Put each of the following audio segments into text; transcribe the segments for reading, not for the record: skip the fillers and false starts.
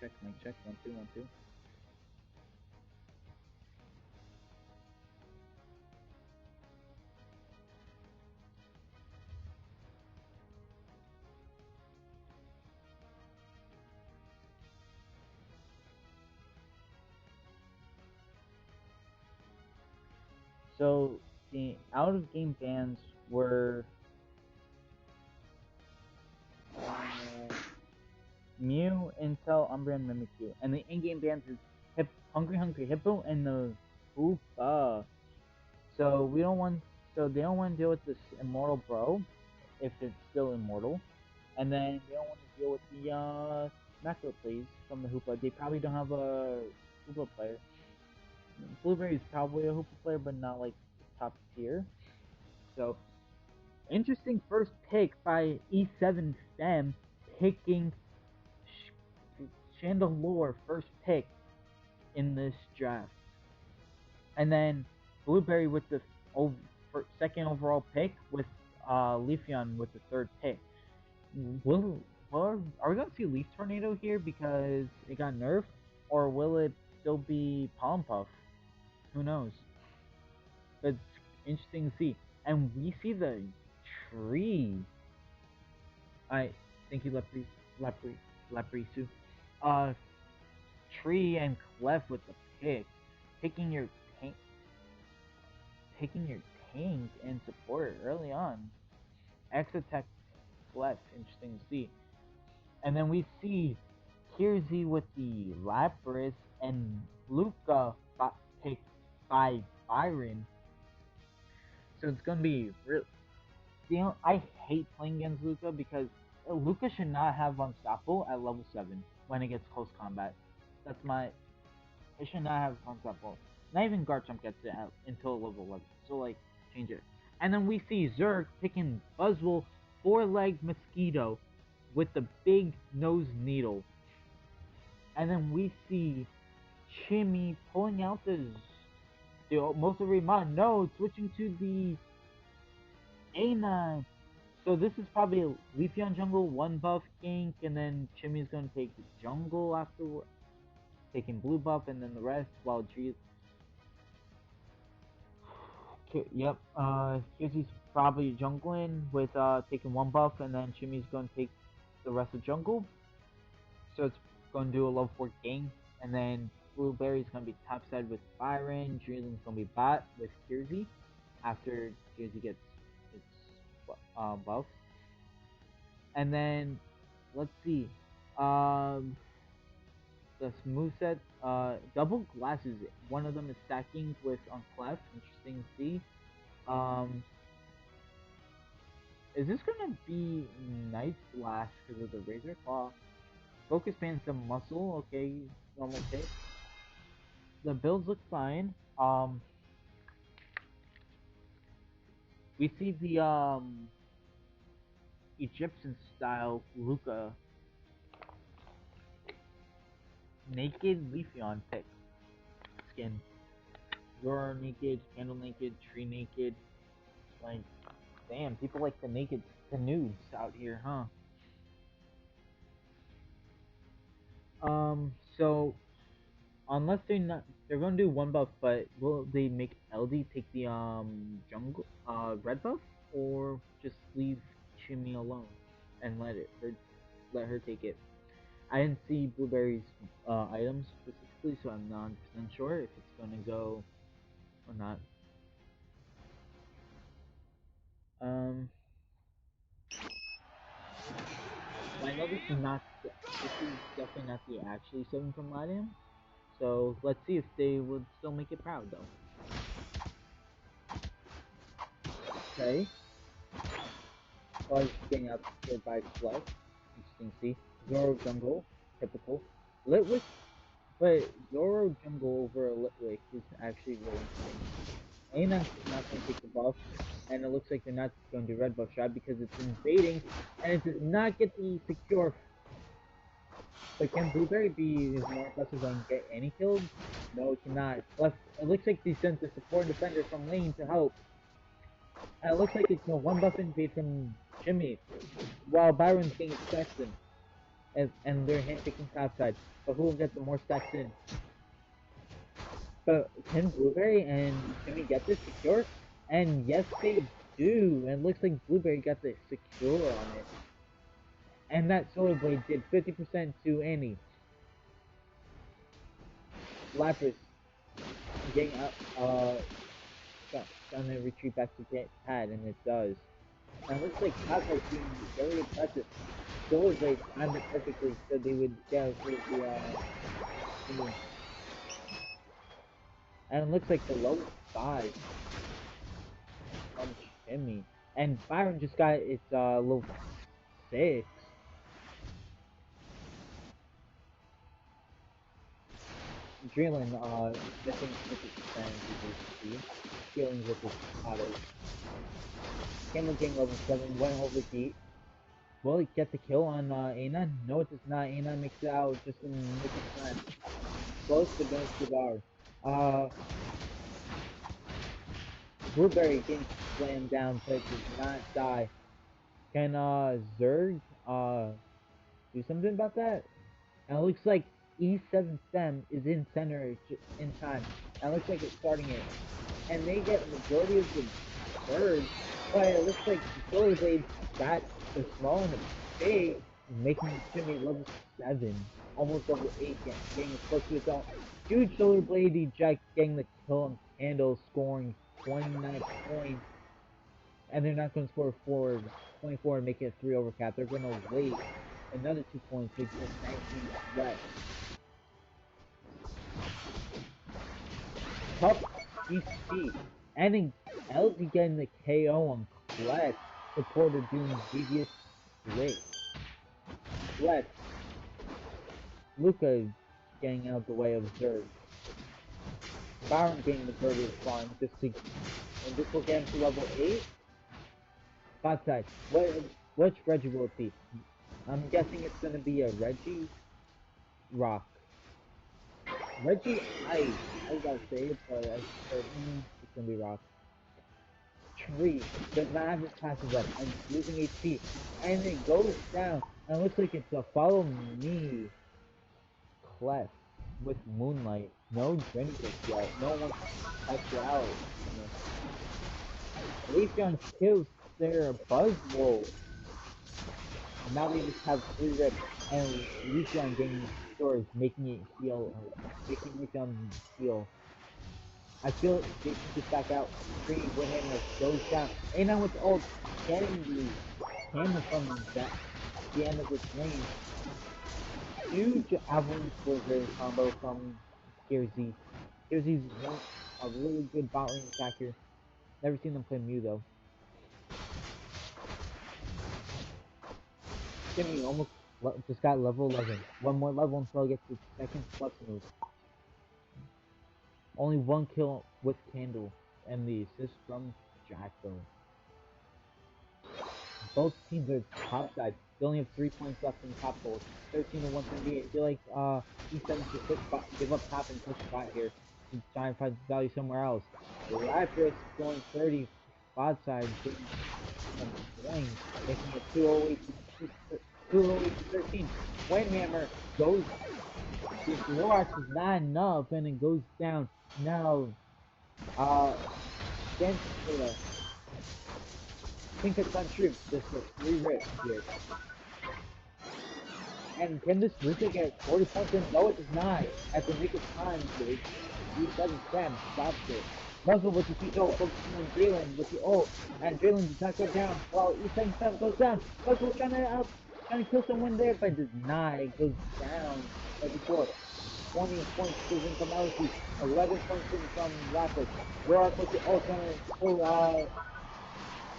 check, mic check, 1 2 1 2. So the out of game bans were Mew, Intel, Umbra, and Mimikyu, and the in-game bans is Hungry Hippo and the Hoopa. So we don't want, so they don't want to deal with this Immortal Bro, if it's still immortal, and then they don't want to deal with the macro plays from the Hoopa. They probably don't have a Hoopa player. Blueberry is probably a Hoopa player, but not like top tier. So interesting first pick by E7 Stem, picking Chandelure first pick in this draft. And then Blueberry with the second overall pick, with Leafeon with the third pick. Are we going to see Leaf Tornado here because it got nerfed? Or will it still be Pollen Puff? Who knows? But it's interesting to see. And we see the tree. Thank you, Leprisu. Tree and Clef with the pick. Picking your tank and support early on. X attack Clef, interesting to see. And then we see Kirzy with the Lapras and Luca picked by Byron. So it's gonna be real. I hate playing against Luca because Luca should not have Unstoppable at level 7 when it gets close combat. It should not have Unstoppable. Not even Garchomp gets it until level 11. So like, change it. And then we see Zerg picking Buzzwole, 4-legged mosquito with the big nose needle. And then we see Chimmy pulling out the most of Remon. No, switching to the A9. So this is probably a Leafeon jungle, 1 buff gank, and then Chimmy's gonna take the jungle afterward, taking blue buff, and then the rest while Tree. Yep, Kirzy's probably jungling with taking 1 buff, and then Chimmy's gonna take the rest of jungle. So it's gonna do a level 4 gank, and then Blueberry's gonna be topside with Byron. Dreelin's gonna be bot with Kirzy after Kirzy gets its buffs. And then let's see, the moveset, double glasses. One of them is stacking with on Clef. Interesting to see. Is this gonna be Night Slash because of the Razor Claw? Focus Band's the muscle. Okay, normal pick. The builds look fine. We see the Egyptian style Luca naked Leafeon pick skin. You're naked, Candle naked, Tree naked. Like, damn, people like the naked, the nudes out here, huh? So unless they're gonna do 1 buff, but will they make LD take the jungle red buff, or just leave Chimmy alone and let her take it? I didn't see Blueberry's items specifically, so I'm not 100% sure if it's gonna go or not. I know this is definitely not the actually 7 from Latium, so let's see if they would still make it proud though. Okay. Was getting up here by Fluff. Interesting to see. Zoro Jungle, typical. Litwick, but Zoro Jungle over a Litwick is actually really interesting. Aenax is not going to take the buff, and it looks like they're not going to do red buff shot because it's invading, and it does not get the secure. But can Blueberry be more impressive and get any kills? No, it cannot. Plus, it looks like they sent the support defender from lane to help. And it looks like it's a 1 buff invade from Jimmy, while Byron's getting Sexton. and they're hand-picking top side. But who will get the more stacks in? But can Blueberry and Jimmy get this secure? And yes, they do. And it looks like Blueberry got the secure on it. And that Solar Blade did 50% to Annie. Lapis getting up, trying to retreat back to pad, and it does. And it looks like Cosmo's being very impressive. Solar Blade timed it perfectly so they would get through the team. And it looks like the lowest 5 from Jimmy. And Byron just got its low 6. Drillin, missing 50% as you dealing with his autos. Camel King level 7 went over deep. Will he get the kill on Anon? No, it does not. Anon makes it out just in the nick of time. Close to Ghost Cigar. Blueberry getting slammed down, but does not die. Can Zerg do something about that? And it looks like E7 stem is in center in time. And it looks like it's starting it. And they get the majority of the birds, but it looks like the Solar Blade got the small and the big, making Jimmy level 7, almost level 8, getting close to its own. Huge Solar Blade eject, getting the kill on Candle, scoring 29 points. And they're not going to score 24 and make it a 3 overcap. They're going to wait another 2 points, make it 19 left. Tough DC. Ending LG getting the KO on Flex. Supporter doing devious split. Flex. Luca getting out of the way of Zerg. Byron getting the Kirby spawn just to, and this will get him to level 8. Bot side. Which Reggie will it be? I'm guessing it's gonna be a Reggie Rock. Reggie I gotta say it, but it's gonna be Rock. Tree does not have his passive up and losing HP, and it goes down, and it looks like it's a follow me Clef with Moonlight. No Genesis yet. No one touched out. Leafeon kills their Buzzwole. And now they just have 3 rips, and Leafeon getting stores, making it heal, making Leafeon heal. I feel they should just back out. Green with him goes down. And now with ult, getting the hammer from the end of its range. Huge avalanche blizzard combo from Kierzy. Kierzy's a really good bot lane attacker. Never seen them play Mew though. Jimmy almost just got level 11. One more level until he gets the second plus move. Only 1 kill with Candle, and the assist from Jacko. Both teams are top side. They only have 3 points left in the top goals. 13 to 178. I feel like E7 should give up top and push spot here and try and find value somewhere else. Lapis going 30 bot side, getting some points, making it 208 to 13. Windhammer goes. The Lorax is not enough, and it goes down. Now, Tinkaton Troupe just for 3 rips here. And can this Luca get 40 points in? No, it does not. At the nick of time, dude. E7 Sam stops it. Muzzle with the TO focusing on Draylen with the ult. And Draylen does not go down. While E7 Sam goes down. Muzzle trying to kill someone there, but does not. It goes down right before. 20 points in from LC, 11 points in from Lapis. Roar with the ult trying to pull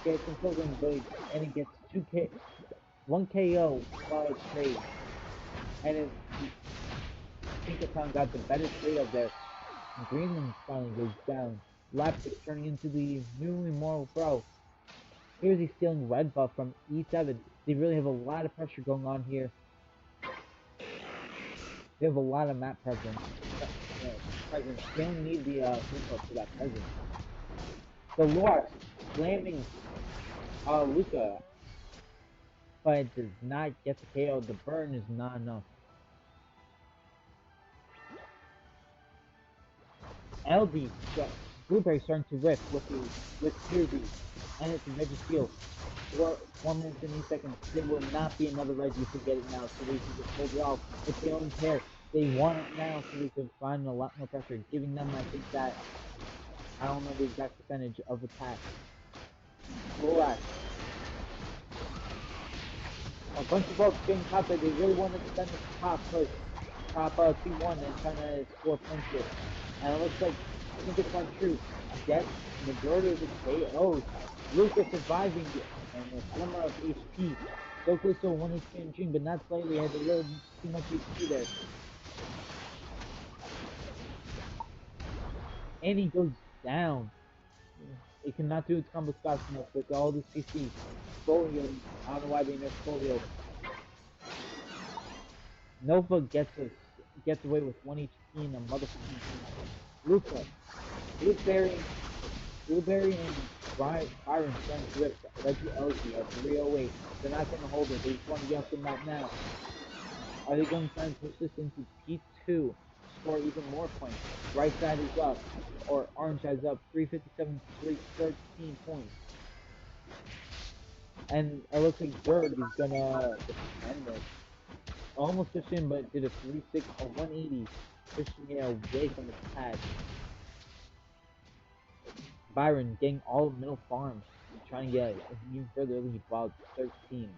get some kills in Blade, and he gets 1 KO while it's trade. And it's Tinkaton got the better trade up there. Greenland finally goes down. Lapis turning into the new Immortal Pro. Here's he stealing red buff from E7. They really have a lot of pressure going on here. They have a lot of map presence. They don't need the input for that presence. The Lorax slamming Luca. but it does not get the KO. The burn is not enough. LD, Blueberry starting to rip with Kirby, and it's a Reggie Steel. 4 minutes and 8 seconds. There will not be another Reggie to get it now, so they can just hold it off. It's the only pair. They want it now, so they can find a lot more pressure, giving them, I think that, I don't know the exact percentage of attack. Relax. A bunch of folks getting top there. They really want to defend the top push. Top 2-1 and trying to score points here. And it looks like Tinkaton Troupe gets majority of the KOs. Luca surviving and a slimmer of HP. So close to a 1 HP in Dream, but not slightly. Had a little too much HP there. And he goes down. It cannot do its combo fast enough with all this PC. Folio, I don't know why they missed Folio. Nova gets away with 1 HP and a motherfucking team. Luca, Blueberry and Byron trying to rip Reggie LG at 308. They're not going to hold it. They just want to get up the map now. Are they going to try and push this into P2? Score even more points. Right side is up. Or orange side is up. 357, 313 points. And it looks like Bird is going to defend this. Almost pushed in, but did a 3-6 or 180, pushing it away from the pad. Byron getting all middle farms, trying to get an even further lead, about 13.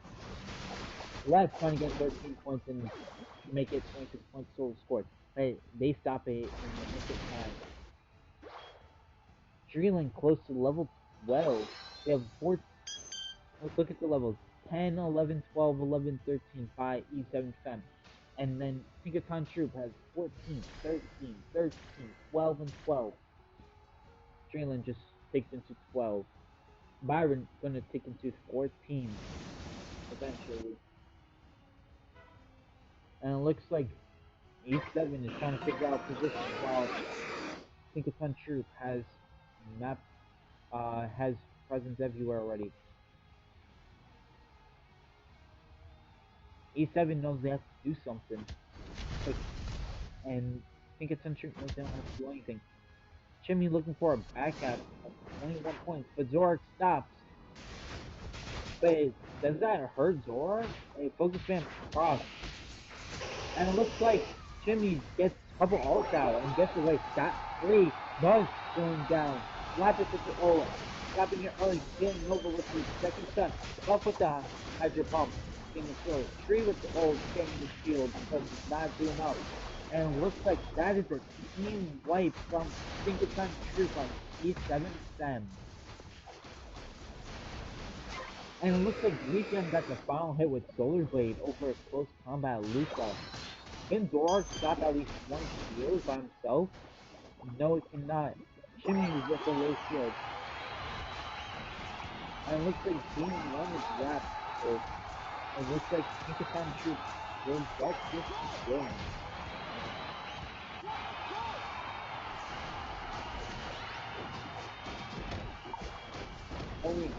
Left trying to get 13 points and make it 26 points total scored. But they stop it in the nick of time. Dreeling close to level 12. They have 4. Let's look at the levels. 10, 11, 12, 11, 13 by E7 Fem. And then Tinkaton Troupe has 14, 13, 13, 12, and 12. Dreeling just takes into 12. Byron gonna take into 14 eventually. And it looks like E7 is trying to figure out position while Tinkaton Troupe has has presence everywhere already. E7 knows they have to do something. And Tinkaton Troupe knows they don't have to do anything. Chimney looking for a back half of 21 points, but Zorak stops. But does that hurt Zorak? A focus band cross. And it looks like Chimney gets a couple ults out and gets away scot free. Buzz going down. Lapis with the ult. Stopping it early, getting over with the second stun. Buff with the Hydro Pump. Getting the kill. Tree with the ult, getting the shield because it's not doing up. And it looks like that is a team wipe from Tinkaton Troupe on E7 Fem. And it looks like Weekend got the final hit with Solar Blade over a close combat Luca. Can Zorak stop at least one shield by himself? No, it cannot. Chimney with the low shield. And it looks like Game 1 is wrapped. So it looks like Tinkaton Troupe will get this game. Only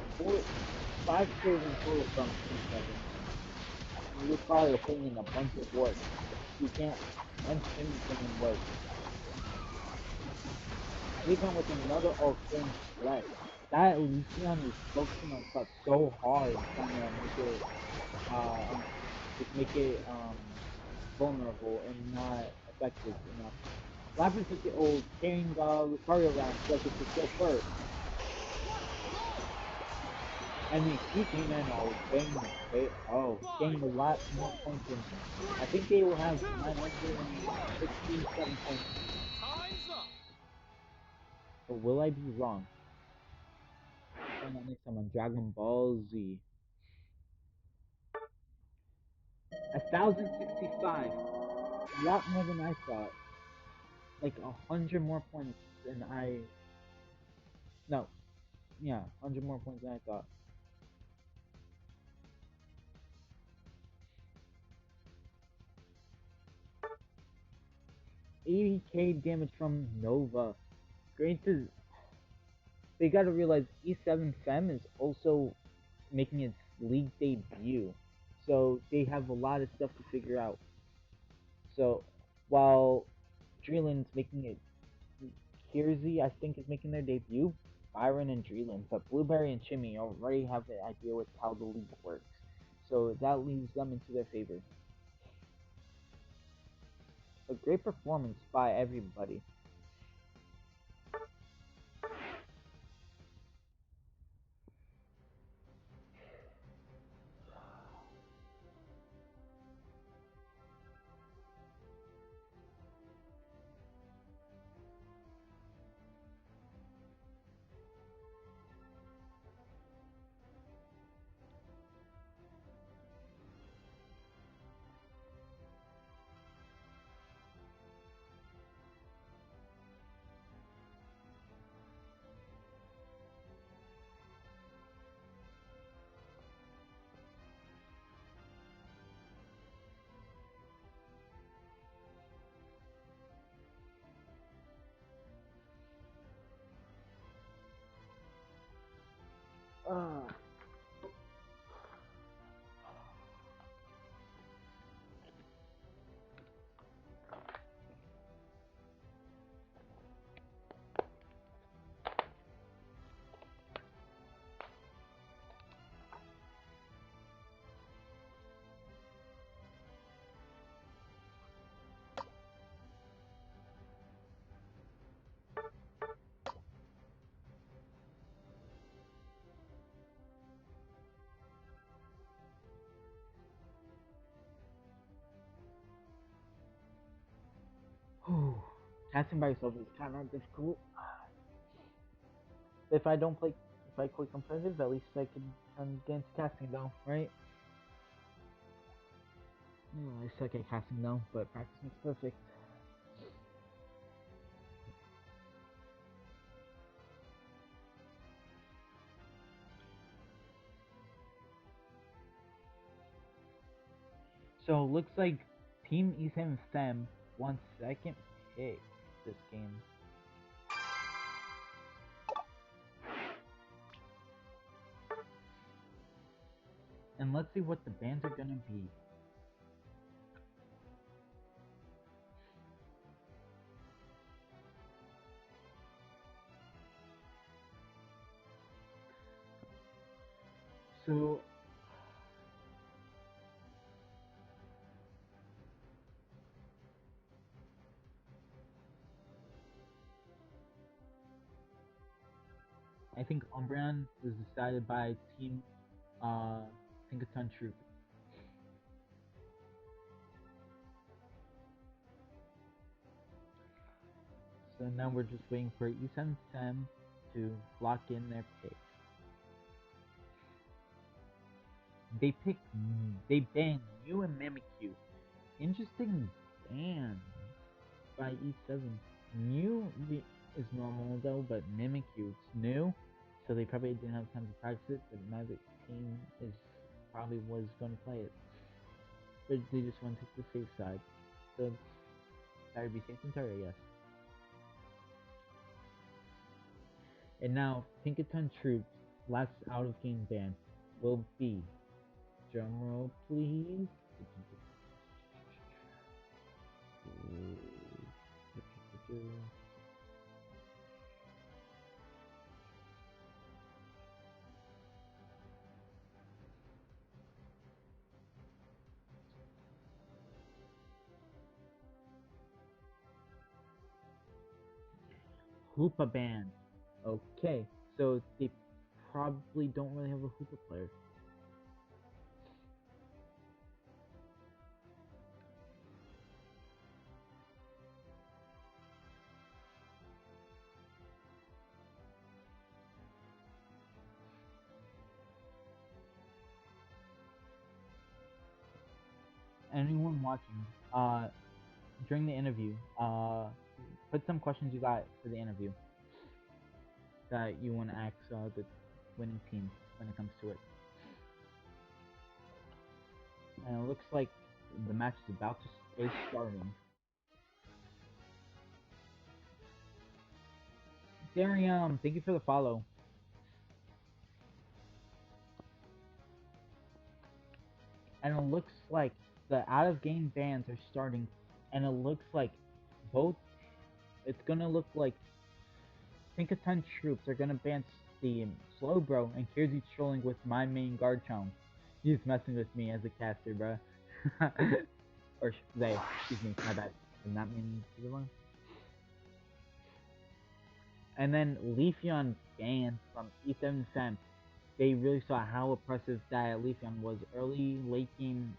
5 kills in total from Tinkaton. You're probably putting in a bunch of work. You can't and Chimney put in work. Even with another ult thing left. That Lucian is focusing on stuff so hard, trying to make it vulnerable and not effective enough. Lapis with the old carrying Lucario around like it's a still first. And then keeping in getting a lot more points in. I think they will have 967 points. Or will I be wrong? Find out next time on Dragon Ball Z. 1,065. A lot more than I thought. Like 100 more points than I. No. Yeah, 100 more points than I thought. $80k damage from Nova. Granted, they gotta realize E7 Fem is also making its league debut. So they have a lot of stuff to figure out. So while Dreeland's making it, Kierzy I think is making their debut. Byron and Dreeland, but Blueberry and Chimmy already have an idea with how the league works. So that leaves them into their favor. A great performance by everybody. Uh, Casting by yourself is kind of difficult. If I don't play, if I quit competitive, at least I can try and get into casting though, right? I suck at casting though, but practice makes perfect. So looks like Team Ethan Fem won second pick this game. And let's see what the bands are gonna be. So I think Umbreon was decided by Team Tinkaton Troupe. So now we're just waiting for Ethan Fem to lock in their pick. They banned Mew and Mimikyu. Interesting ban by E7. Mew is normal though, but Mimikyu it's new, so they probably didn't have time to practice it. But now the team is probably was going to play it, but they just want to take the safe side. So better be safe than sorry, yes. And now Tinkaton Troupe's last out of game ban will be, drumroll please. Hoopa band. Okay, so they probably don't really have a Hoopa player. Anyone watching, during the interview, put some questions you got for the interview that you want to ask the winning team when it comes to it. And it looks like the match is starting. Darium, thank you for the follow. and it looks like the out of game bans are starting, and it looks like both. It's gonna look like Tinkaton Troops are gonna ban the Slowbro, and Kirzy's trolling with my main Garchomp. He's messing with me as a caster, bro. Or they, excuse me, my bad. Did not mean to be wrong. And then Leafeon banned from E7 Fem. They really saw how oppressive that Leafeon was early, late game,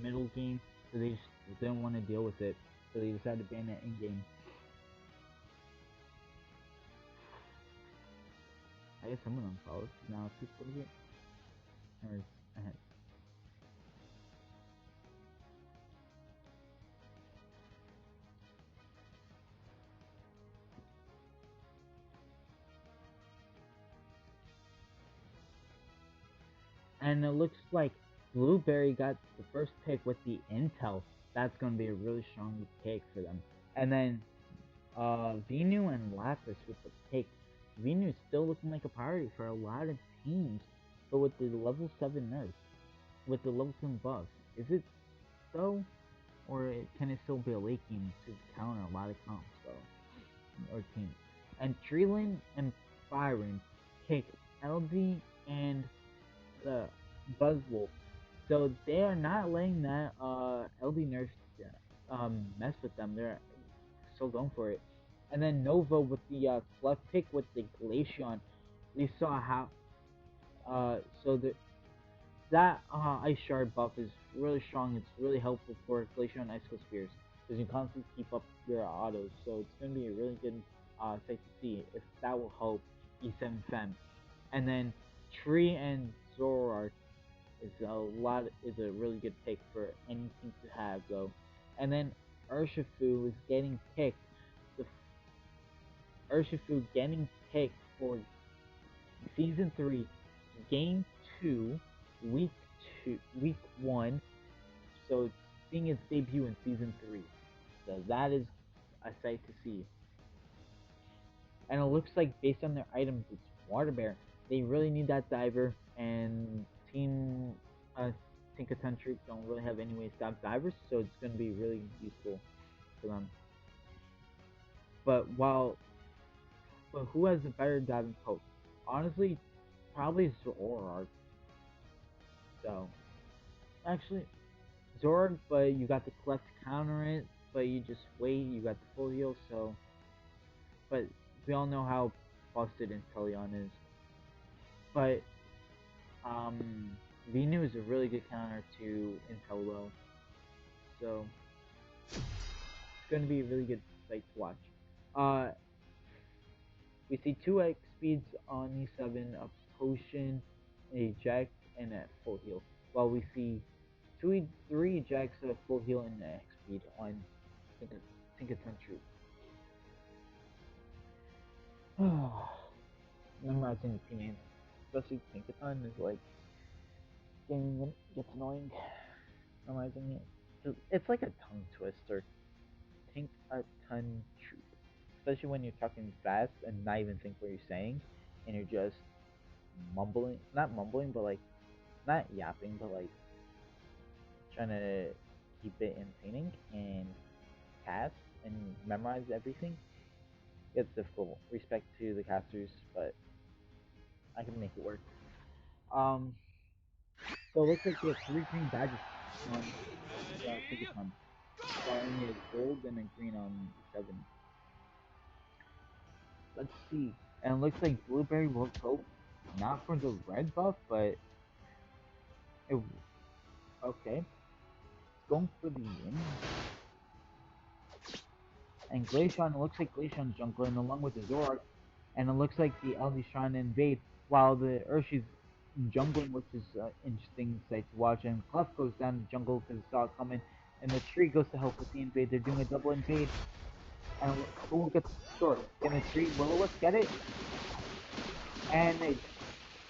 middle game, so they just didn't want to deal with it. So they decided to ban it in game. I guess someone unfollowed. Now it's 248. Or it's ahead. And it looks like Blueberry got the first pick with the Intel. That's going to be a really strong pick for them. And then Venu and Lapras with the pick. Venu is still looking like a priority for a lot of teams, but with the level 7 nerf, with the level 7 buffs, is it so? Or can it still be a late game to counter a lot of comps, though? Or teams. And Treeland and Byron pick LD and the Buzzwolf. So they are not letting that LD nerf mess with them. They're still going for it. And then Nova with the Clef pick with the Glaceon. We saw how so that Ice Shard buff is really strong. It's really helpful for Glaceon Icicle Spears because you constantly keep up your autos. So it's going to be a really good sight to see if that will help E7 Fem. And then Tree and Zoroark is a really good pick for any team to have though. And then Urshifu is getting picked. The Urshifu getting picked for season 3, game 2, week 1. So it's seeing its debut in season 3. So that is a sight to see. And it looks like based on their items, it's Water Bear. They really need that diver, and Team Tinkaton Troupe don't really have any way to stop divers, so it's going to be really useful for them. But who has a better diving poke? Honestly, probably Zoroark. So, actually, Zoroark, but you got the Clef to counter it, but you just wait, you got the full heal, so. But we all know how busted Inteleon is. But, Venu is a really good counter to Intel though. So, it's going to be a really good fight to watch. We see 2x speeds on E7, a potion, a eject, and a full heal. While we see 3 ejects, a full heal, and an X speed on Tinkaton Troupe. Memorizing the P names, especially Tinkaton, is like gets annoying. Memorizing it. It's like a tongue twister. Tinkaton Troupe. Especially when you're talking fast and not even think what you're saying, and you're just mumbling, not mumbling, but like, not yapping, but like, trying to keep it entertaining and cast and memorize everything. It's difficult. Respect to the casters, but I can make it work. So it looks like we have 3 green badges on Tinkaton. Starting with gold and a green on 7. Let's see. And it looks like Blueberry will go not for the red buff, but it, okay. It's going for the win. And Glaceon, it looks like Glaceon's jungling along with the Zoroark. And it looks like the LD's trying to invade while the Urshi's jungling, which is interesting sight to watch. And Clef goes down the jungle because it saw it coming. And the tree goes to help with the invade. They're doing a double invade. And who gets short? Can the tree Will-O-Wisp get it? And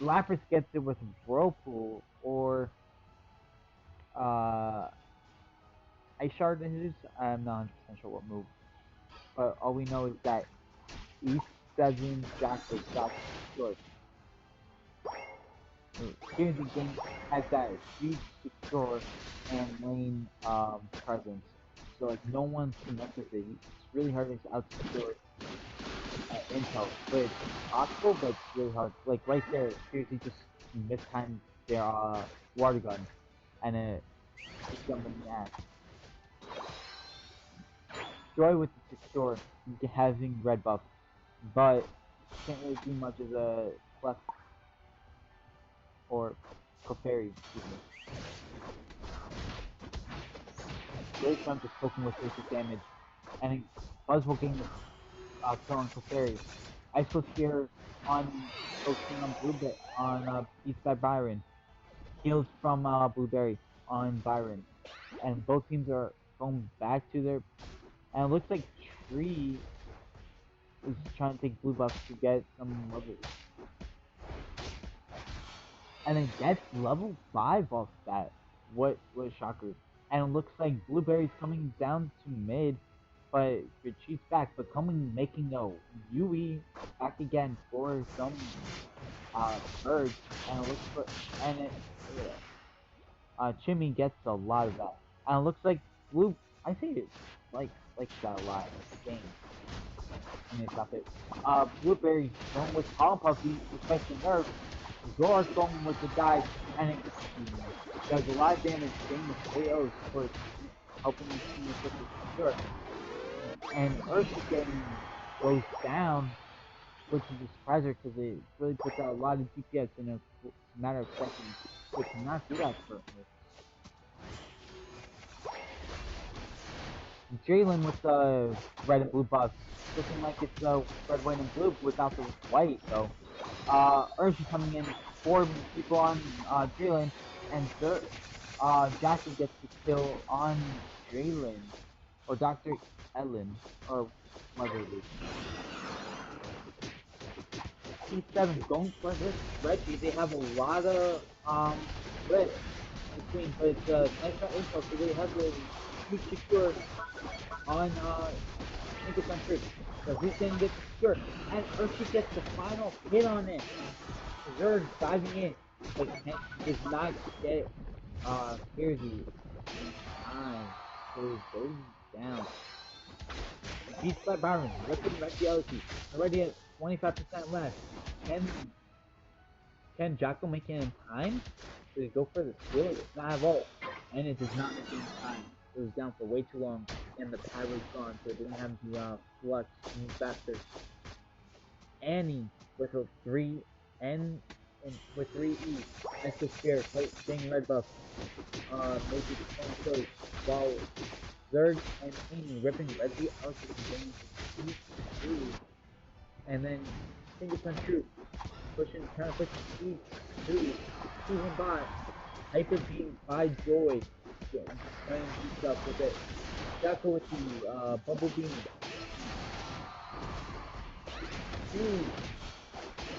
Lapras gets it with Whirlpool or Ice Shard in his. I'm not 100% sure what move. But all we know is that E7 Jackal got short. Here's the game has that huge secure and lane presence. So like no one can mess with it. It's really hard to out secure intel. But it's possible, but it's really hard. Like right there, seriously just mistimed their water gun and it just jumped in the ass. Joy with the secure having red buff, but can't really do much as a Clef or Clefairy, excuse me. Great Gun just poking with basic damage, and Buzzwole getting the kill on Clefairy. Ice Cliff here on focusing on Blueberry on Beats by Byron. Heals from Blueberry on Byron. And both teams are going back to their, and it looks like Tree is trying to take blue buff to get some levels. And it gets level 5 off that. What a shocker. And it looks like Blueberry's coming down to mid, but retreats back, but making a Yui back again for some birds, and it looks for, and it, Chimmy gets a lot of that. And it looks like Blue, I think it likes that a lot in the game. I mean, stop it. Blueberry going with Pollen Puffy, respecting nerf. Zor's going with the dive, and it does a lot of damage, getting the KOs for helping the team with the secure. And Urshiken goes down, which is a surpriser because it really puts out a lot of DPS in a matter of seconds. It cannot do that currently. Jalen with the red and blue buffs, looking like it's red, white, and blue without the white though. Urshi coming in, 4 people on Jalen, and Jackie gets the kill on Jalen, or Dr. Ellen, or whatever it is. T7 going for this Reggie. They have a lot of red between, but it's nice info, so they have the huge secure on Tinkaton Troupe. So who's gonna get the secure? And Urshi gets the final hit on it. Zerg diving in, but does not get Kersey in time. So Zerg down. Beats by Byron, ripping red reality. Already at 25% left. Can Jocko make it in time? Does it go for the steal? It does not have ult. And it does not make it in time. It was down for way too long, and the power was gone, so it didn't have the flux to move faster. Annie with a 3 N and with 3 E. That's the spear, getting red buff. Make it 20 kills while Zerg and Amy ripping red beat out to the game. And then Tinkaton Troupe trying to push speed to Susan by hyper beam by Joy. Trying to do stuff with it. Jacko with the bubble beam.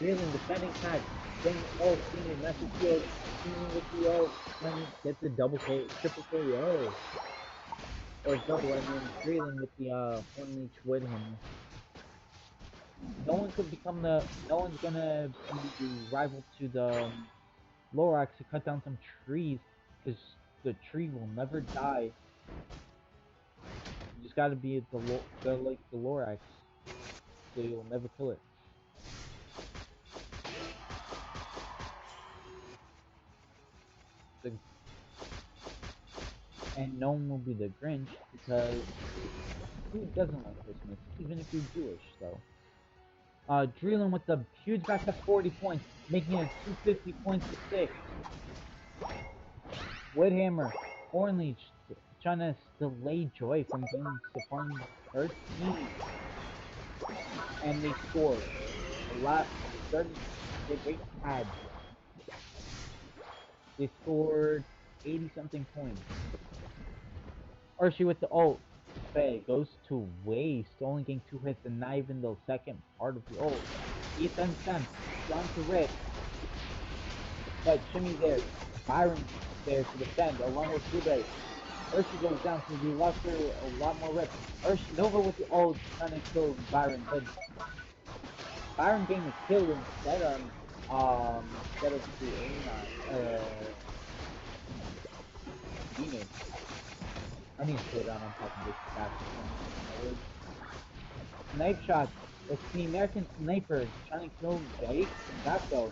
Reeling defending tag. Getting all seen message field. Seeing with the O. Trying to get the double K, triple KO. Or double, and then Reeling with the Horn Leech with him. No one could become no one's gonna be the rival to the Lorax to cut down some trees, because the tree will never die. You just gotta be like the Lorax, so you'll never kill it. And no one will be the Grinch, because who doesn't like Christmas, even if you're Jewish, though. Drillin with the huge back to 40 points, making it 250 points to 6. Woodhammer, Hornleech, trying to delay Joy from getting supporting her team. And they scored. A lot, they break tabs. They scored 80 something points. Urshi with the ult. Faye goes to waste, only getting 2 hits and not even the second part of the ult. Ethan Sen, down to Rick. But Shimmy there. Byron there to defend, along with Blueberry. Urshi goes down to the left for a lot more rips. Urshi Nova with the ult, trying to kill Byron, but Byron getting a kill instead instead of creating Venus. I need to slow down, I'm talking this fast. Knife shots. It's the American sniper trying to kill Jake and Jacko.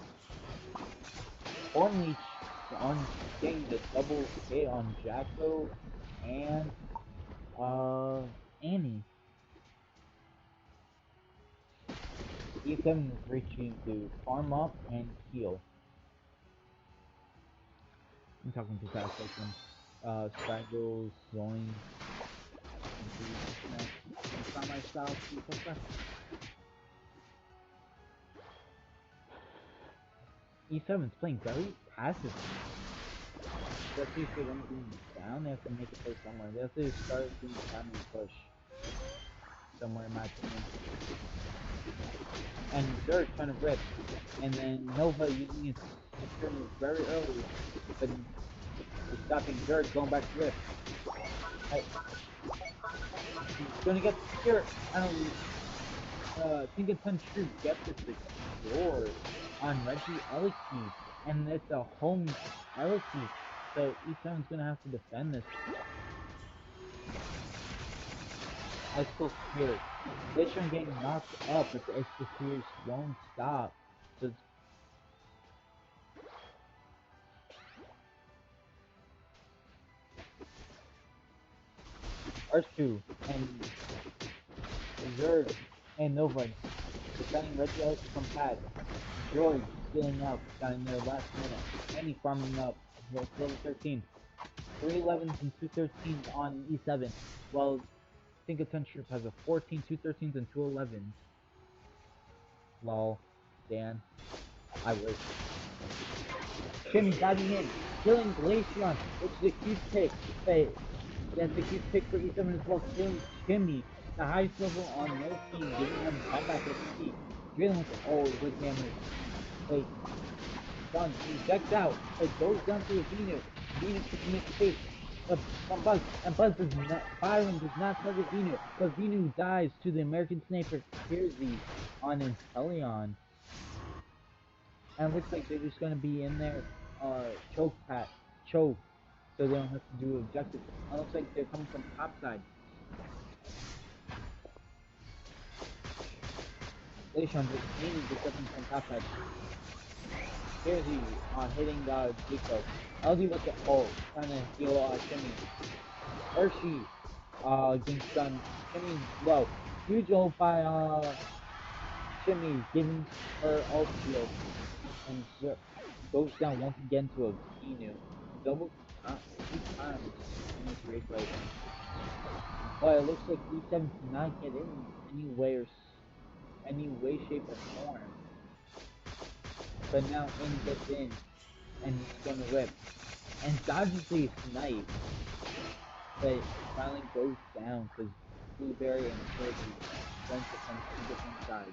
Only on getting the double hit on Jacko and Annie. E7 is reaching to farm up and heal. I'm talking too fast, like some Straggles, Zoing, and my style, E7 is playing very passive. Especially if they're going to be down, they have to make a play somewhere. They have to start doing a family push. Somewhere in my opinion. And Zerg trying to rip. And then Nova using his secure move very early. But he's stopping Zerg going back to rip. Hey. He's gonna get secure. Tinkaton Troupe gets the secure on Reggie Eliki. And it's a home Eliki. So E7's gonna have to defend this. Expo Spears. Lichen getting knocked up, but the Expo Spears won't stop. So R2 and Zerg and Nova defending Reggie Ellis from pad. Droid stealing out, got in there last minute. Annie farming up. Here's level 13. 3 11s and 2 13s on E7. While Tinkaton Troupe has a 14, 2 13s, and 2 11s. Lol. Dan. I wish. Jimmy diving in, killing Glaceon, which is a huge pick. But that's a huge pick for E7 as well, killing Jimmy, the highest level on their team, giving them combat XP. Dealing with good damage. Wait. Done. Ejects out. It goes down to a Venus. Venus can make space. From Buzz. And Buzz does not, Byron does not target Venus. But Venus dies to the American sniper Kersey on Inteleon. And it looks like they're just gonna be in there, choke, so they don't have to do objectives. It looks like they're coming from top side. Leishon just needed to get them from top side. Here's he, hitting, Zico. LD with the ult, trying to heal, Jimmy. Hershey, getting stunned. Jimmy's low. Huge ult by, Jimmy, giving her ult shield. And goes down once again to a Venu. Double 3 times in this replay. But it looks like E7 cannot get in any way, shape, or form. But now In gets in, and he's gonna rip. And dodges the snipe. But finally goes down because Blueberry and Turkey went from 2 different sides.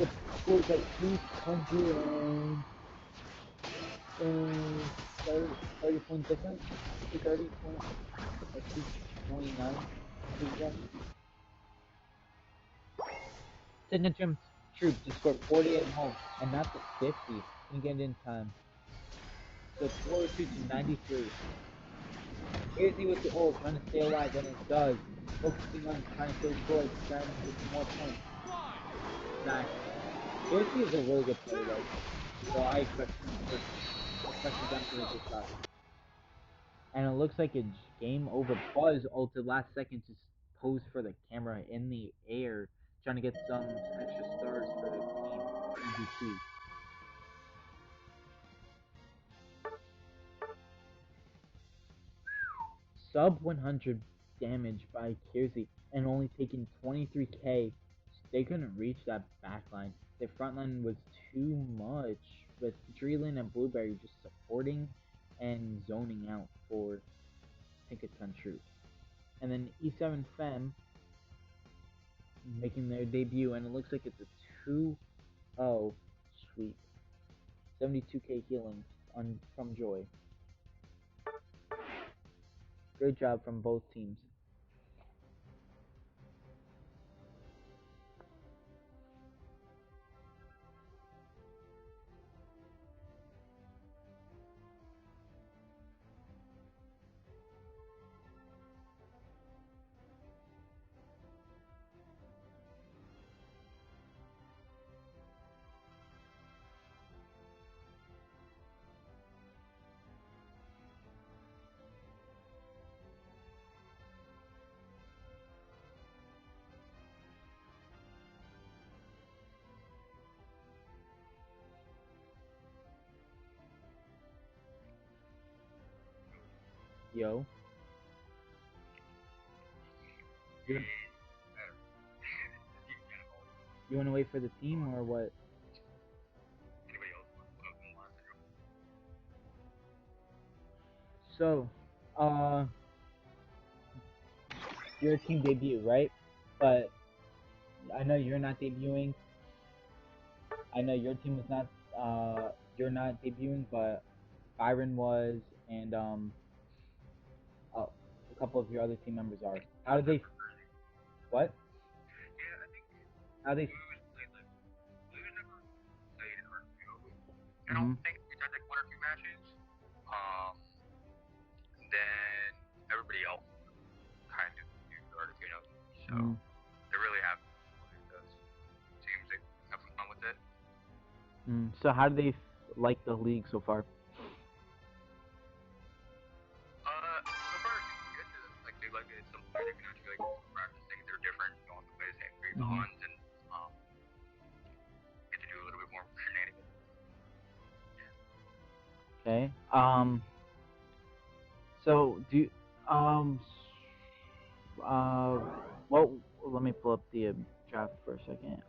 It scores like 230 point difference, 230 point, or 229 difference. Tinkaton Troupe just scored 48 at home, and not the 50. Can get in time. So 402 to 93. Here's he with the ult, trying to stay alive, and it does. Focusing on trying to kill Droid, trying to get some more points. Nice. Here's he is a really good player, though. So I expect them to hit the shot. And it looks like it's game over. Buzz ulted last second to pose for the camera in the air, trying to get some extra stars for the team MVP. Sub 100 damage by Kersey and only taking 23k. They couldn't reach that backline. Their frontline was too much, with Dreelan and Blueberry just supporting and zoning out for Tinkaton Troupe. And then E7 Fem making their debut, and it looks like it's a 2-0 sweep. 72k healing from Joy. Good job from both teams. Yo. You want to wait for the team or what? So, your team debut, right? But I know you're not debuting. I know your team was not. You're not debuting, but Byron was, and a couple of your other team members are. How did they? What? How they? I don't think we had like one or two matches. Then everybody else kind of do the Articuno, so they really have those teams that have some fun with it. So how do they like the league so far? So far it's good. Like they like it. It's something they can actually like practicing. They're different. You don't have to play the same three bonds and get to do a little bit more shenanigans. Okay. So do well, let me pull up the draft for a second.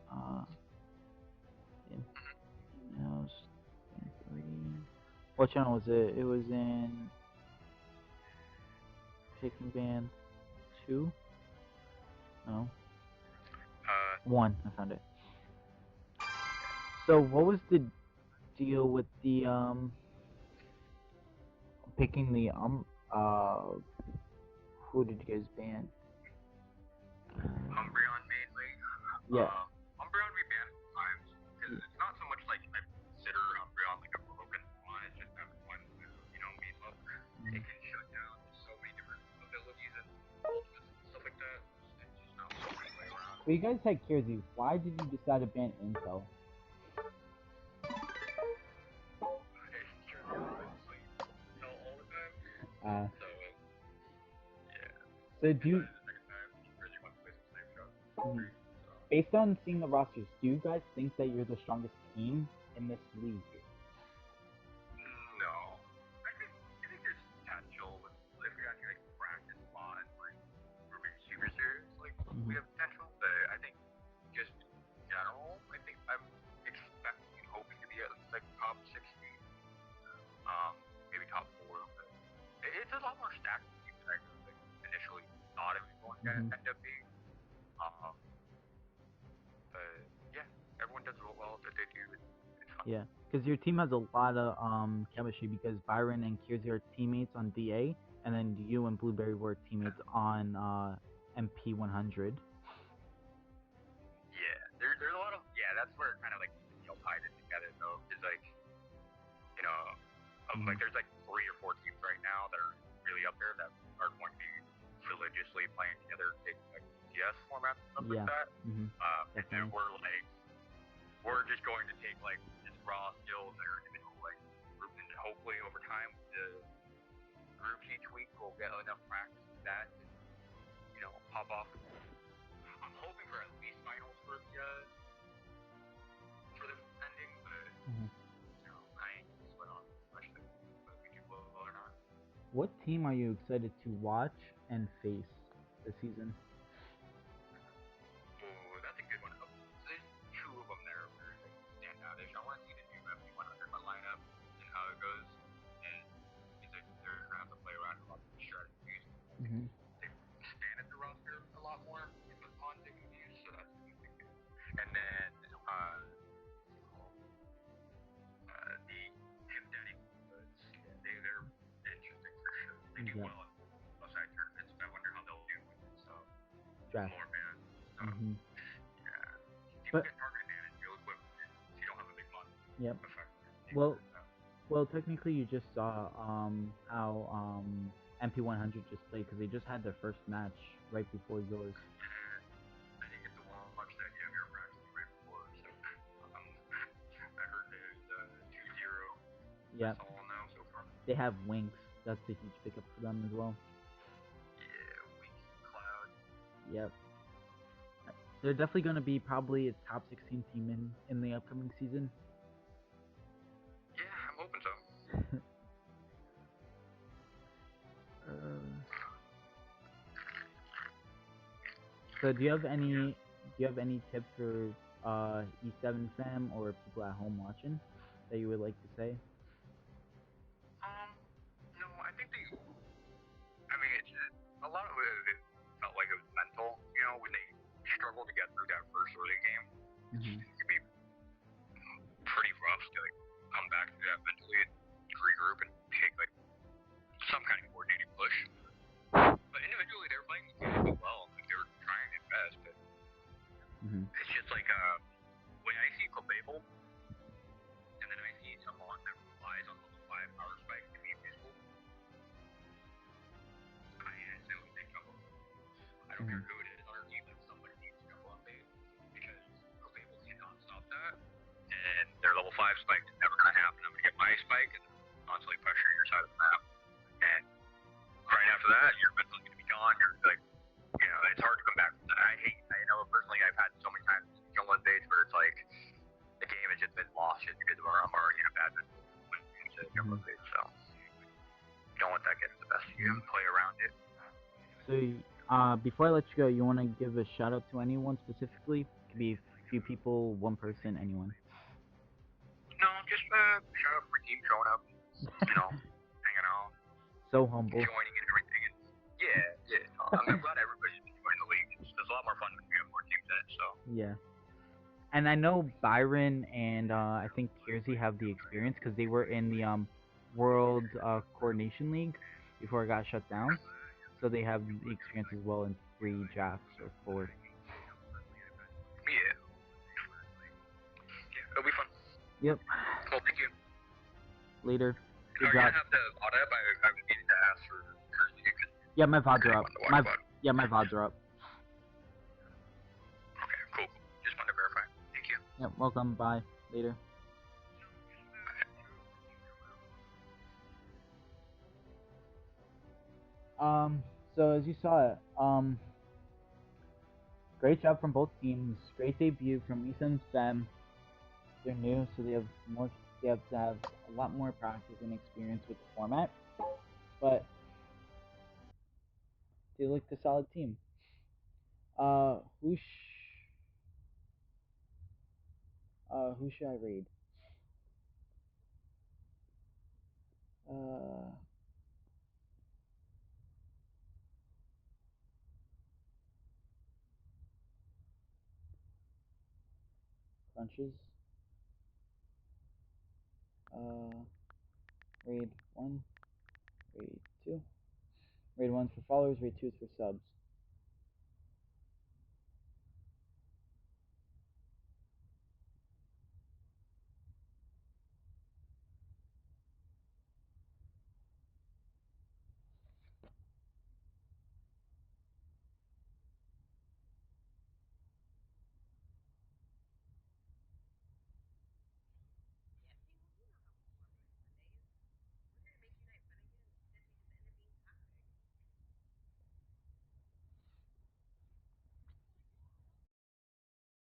What channel was it? It was in Picking Band 2? No. 1. I found it. So what was the deal with the picking the who did you guys ban? Umbreon mainly. Yeah. Umbreon we banned a few times because it's not so much like I consider Umbreon like a broken pawn. It's just that one move, you know, Meatloaf. It can shut down so many different abilities and ultimates and stuff like that. It's just not so much way around. But you guys had Kirsey. Why did you decide to ban Intel? All the time. So yeah. So do you, based on seeing the rosters, do you guys think that you're the strongest team in this league? No. I think there's potential with if we actually like practice a lot and like we're being super serious, like we have potential. But I think just in general, I think I'm expecting and hoping to be at least like top 60. Maybe top 4, but it's a lot more stacked than I like initially thought it was going to end up being. But yeah, everyone does well that they do. It's fun. Yeah, because your team has a lot of chemistry because Byron and Kirsey are teammates on DA, and then you and Blueberry were teammates on MP 100. Yeah, there's a lot of that's where it kind of like you all tied it together though, because like like there's like 3 or 4 teams right now that are really up there that are going to be religiously playing together, taking like CS formats and stuff like that. And then we're just going to take like just raw skills that are individual like group, and hopefully over time the groups each week will get enough practice with that to pop off. I'm hoping for at least finals for the ending, but I ain't gonna sweat on much of whether we do well or not. What team are you excited to watch and face this season? Oh, that's a good one. There's 2 of them that are very like standoutish. I want to see the new FP100 lineup and how it goes, and because they're gonna have to play around a lot of strategies. They've expanded the roster a lot more with the pawns they can use, so that's gonna be good. And then the Hip Daddy vods, they're interesting for sure. They do well outside draft. more bans. So, yeah. People get target advantage real quick if you don't have a big mod. Yep. Effect. Well, technically, you just saw how MP100 just played because they just had their first match right before yours. I didn't get to watch that yet. We were practicing right before, so I heard there's 2-0. Yep. That's all now so far. They have Winks. That's a huge pickup for them as well. Yeah, Winks, Cloud. Yep. They're definitely going to be probably a top 16 team in the upcoming season. Yeah, I'm hoping so. So do you have any tips for E7 fam or people at home watching that you would like to say? No, I think it's a lot of it felt like it was mental, when they struggled to get through that first early game. It could be pretty rough to come back to that mentally and regroup and take some kind of coordinated push. But individually, they were playing really well. They were trying their best, but it's just when I see Copable, and then I see someone that relies on level 5 power spike to be useful, I instantly think trouble. I don't care who it is on our team, somebody needs to jump on base, because Copable cannot stop that, and their level 5 spike is never going to happen. I'm going to get my spike, and constantly pressure your side of the map, and right after that, you're mentally going to be gone. You're it's hard to come back from that. I know personally, I've had so many times kill one base where it's like the game has just been lost just because I'm already in a bad mental base. So don't let that get the best of you. Play around it. So before I let you go, you want to give a shout out to anyone specifically? It could be a few people, one person, anyone. No, just shout out for my team showing up, hanging out. So humble. Joining and everything. And yeah. I'm glad everybody's been joining the league. It's a lot more fun when we have more teams in it. So yeah. And I know Byron and I think Kiersey have the experience because they were in the World Coordination League before it got shut down. So they have the experience as well in 3 drafts or 4. Yeah, it'll be fun. Yep. Well, thank you. Later. Good job. Are you gonna have the VOD up? I was needing to ask for Kiersey. Yeah, my VODs are up. My VODs are up. Okay, cool. Just wanted to verify. Thank you. Yep, welcome. Bye. Later. So as you saw it, great job from both teams. Great debut from Issa and Fem. They're new, so they have to have a lot more practice and experience with the format. But they looked a solid team. Who should I raid? Crunches. Raid 1, raid 2. Raid 1's for followers, raid 2 is for subs.